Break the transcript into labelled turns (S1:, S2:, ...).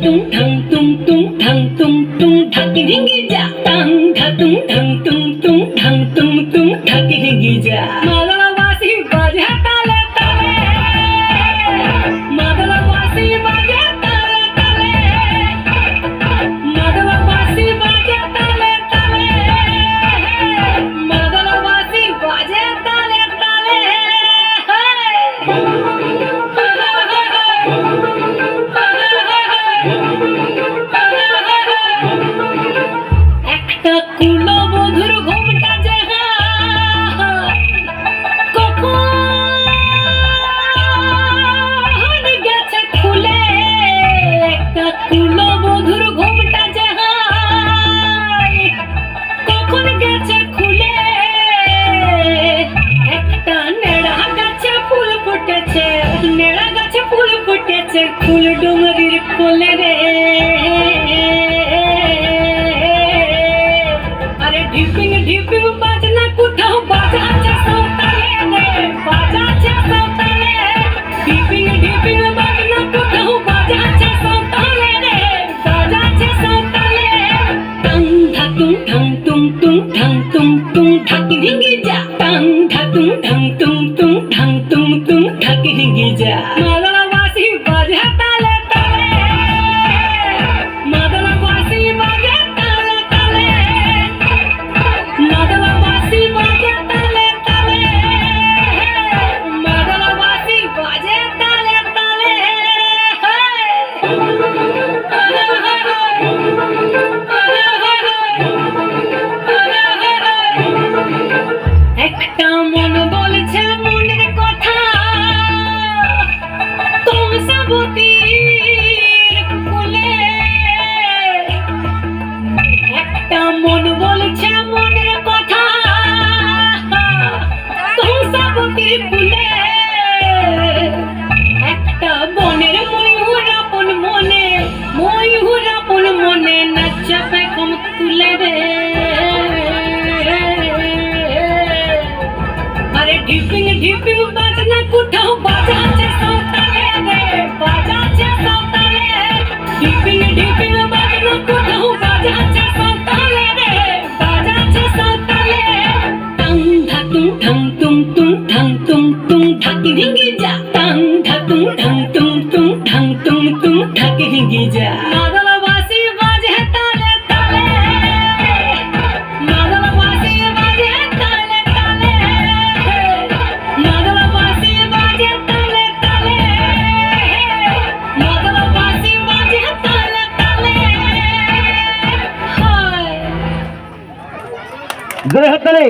S1: tung thang tung tung thang tung tung thaki ringi ja tang tha tung thang tung tung thang tung tung thaki ringi ja madala wasi baje tale tale madala wasi baje tale tale madala wasi baje tale tale madala wasi baje tale tale একটা কুলবধূর ঘুমটা যাহা কখন গেছে খুলে একটা কুলবধূর ঘুমটা যাহা কখন গেছে খুলে একটা নেড়া গাছে ফুল ফুটেছে নেড়া গাছে ফুল ফুটেছে ফুল ডুমরির কোলে রে আরে ঢিপিং ঢিপিং বাজনা কোথাও বাজাচ্ছে সাঁওতালে রে বাজাচ্ছে সাঁওতালে ঢিপিং ঢিপিং বাজনা কোথাও বাজাচ্ছে সাঁওতালে রে বাজাচ্ছে সাঁওতালে টাং ধাতুং ঠাং তুং তুং ঠাং তুং তুং ঠাকি রিঙ্গি যা টাং ধাতুং ঠাং তুং তুং ঠাং তুং তুং ঠাকি রিঙ্গি যা মাদলা বাসি বাজে তালে তালে মাদলা বাসি বাজে তালে তালে মাদলা বাসি বাজে তালে তালে মাদলা বাসি বাজে তালে তালে একটা মন বলছে মনের কথা কংসাবতীর কোলে একটা মন বলছে মনের কথা কংসাবতীর কোলে একটা বনের ময়ূর আপন মনে নাচাবে কম তুলে রে আরে ঢিপিং ঢিপিং বাজনা কোথাও বাজাচ্ছে সাঁওতালে রে বাজাচ্ছে সাঁওতালে ঢিপিং ঢিপিং বাজনা কোথাও বাজাচ্ছে সাঁওতালে রে বাজাচ্ছে সাঁওতালে টাং ধাতুং ঠাং তুং তুং ঠাং তুং তুং ঠাকি রিঙ্গি যা টাং ধাতুং ঠাং তুং তুং ঠাং তুং তুং ঠাকি রিঙ্গি যা মাদলা বাসি বাজে তালে তালে মাদলা বাসি বাজে তালে তালে মাদলা বাসি বাজে তালে তালে মাদলা বাসি বাজে তালে তালে হায়
S2: জোরে হাততালি।